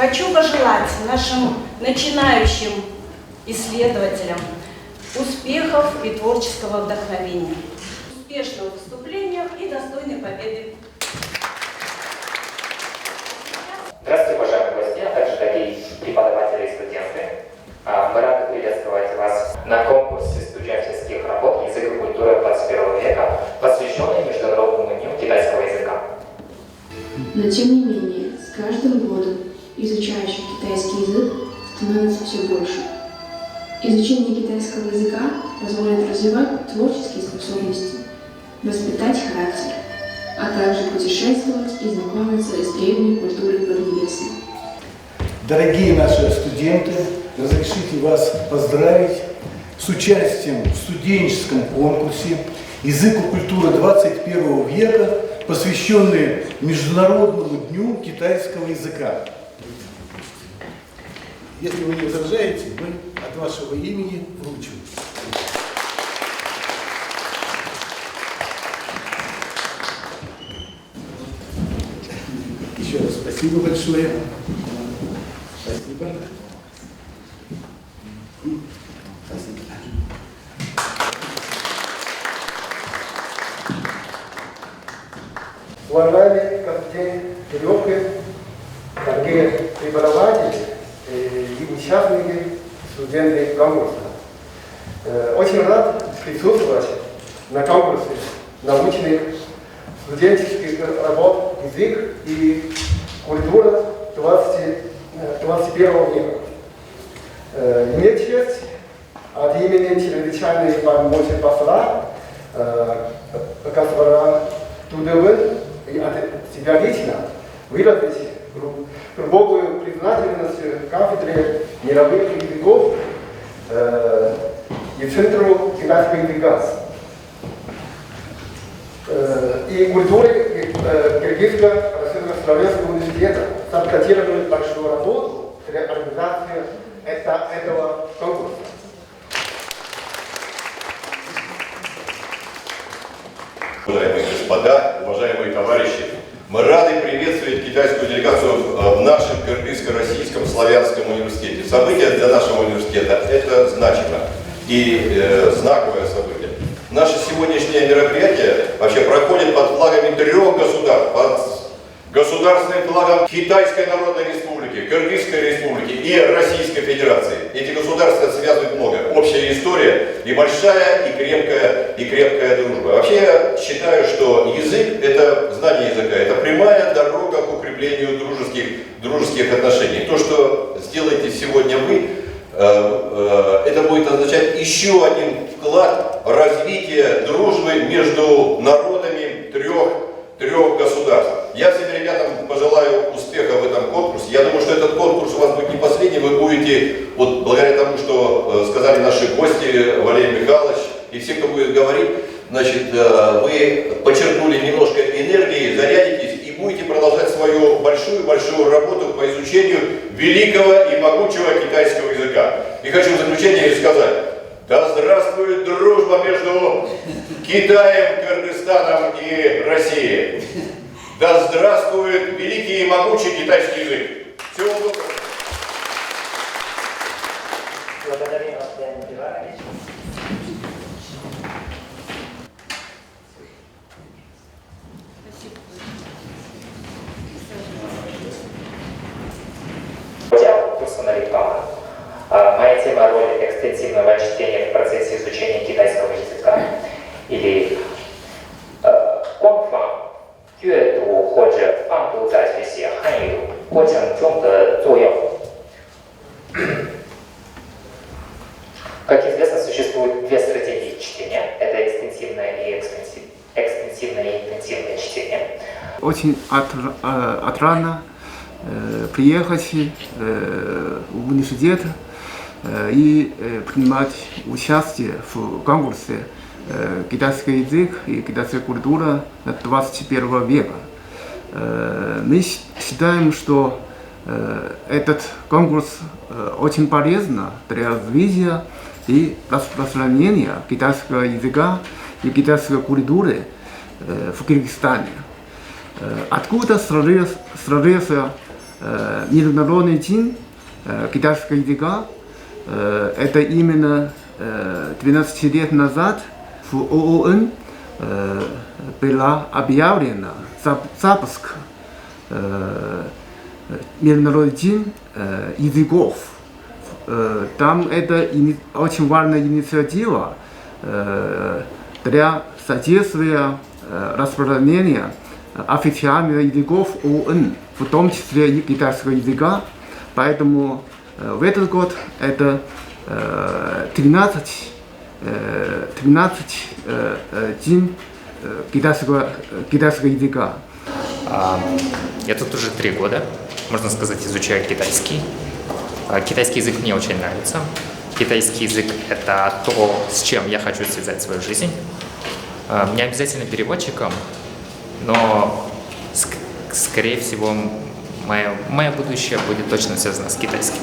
Хочу пожелать нашим начинающим исследователям успехов и творческого вдохновения, успешных выступлениях и достойной победы. Здравствуйте, уважаемые гости, а также дорогие преподаватели и студенты. Мы рады приветствовать вас на конкурсе студенческих работ «Язык и культура 21 века», посвященный Международному дню китайского языка. Но тем не менее, с каждым годом изучающих китайский язык становится все больше. Изучение китайского языка позволит развивать творческие способности, воспитать характер, а также путешествовать и знакомиться с древней культурой Поднебесной. Дорогие наши студенты, разрешите вас поздравить с участием в студенческом конкурсе «Язык и культура 21 века», посвященный Международному дню китайского языка. Если вы не возражаете, мы от вашего имени вручим. Еще раз спасибо большое. Спасибо. Уважаемые гости, дорогие преподаватели и участники, студенты конкурса. Очень рад присутствовать на конкурсе научных студенческих работ «Язык и культура 21 века». Имею честь от имени чрезвычайной полномочий посла господина Тудовы и от себя лично выразить глубокую признательность кафедре мировых языков и Центру китайского языка и культуры Киргизско-Российско-Славянского университета за проделанную большую работу для организации этого конкурса. Уважаемые господа, уважаемые товарищи, мы рады приветствовать китайскую делегацию в нашем Кыргызско-Российском славянском университете. Событие для нашего университета – это значимо и знаковое событие. Наше сегодняшнее мероприятие вообще проходит под флагами 3 государств. Под государственным флагом Китайской Народной Республики, Кыргызской Республики и Российской Федерации. Эти государства связывают много. Общая история и большая, и крепкая дружба. Вообще я считаю, что язык – это знание языка, это прямая дорога к укреплению дружеских отношений. То, что сделаете сегодня вы, это будет означать еще один вклад в развитие дружбы между народами трех государств. Я всем ребятам пожелаю успеха в этом конкурсе. Я думаю, что этот конкурс у вас будет не последний. Вы будете, вот благодаря тому, что сказали наши гости, Валерий Михайлович и все, кто будет говорить, значит, вы подчеркнули немножко энергии, зарядитесь и будете продолжать свою большую работу по изучению великого и могучего китайского языка. И хочу в заключение сказать: да здравствует дружба между Китаем, Кыргызстаном и Россией! Да здравствует великий и могучий китайский язык! Всего доброго! Благодарим вас, Леонид Иванович. Курса моя тема — роль экстенсивного чтения в процессе изучения китайского языка, или 官方阅读或者放读在学习汉语过程中的作用。Как известно, существует 2 стратегии чтения. Это экстенсивное и интенсивное чтение. Очень отрано приехать в университет и принимать участие в конкурсе «Китайский язык и китайская культура 21 века». Мы считаем, что этот конкурс очень полезен для развития и распространения китайского языка и китайской культуры в Кыргызстане. Откуда сложился Международный день китайского языка. Это именно 12 лет назад в ООН была объявлена запуск Международный день языков. Там это очень важная инициатива для содействия распространения официальных языков ООН, в том числе и китайского языка. Поэтому в этот год это 13 день китайского языка. Я тут уже 3 года, можно сказать, изучаю китайский. Китайский язык мне очень нравится. Китайский язык – это то, с чем я хочу связать свою жизнь. Не обязательно переводчиком, но, скорее всего, мое будущее будет точно связано с китайским.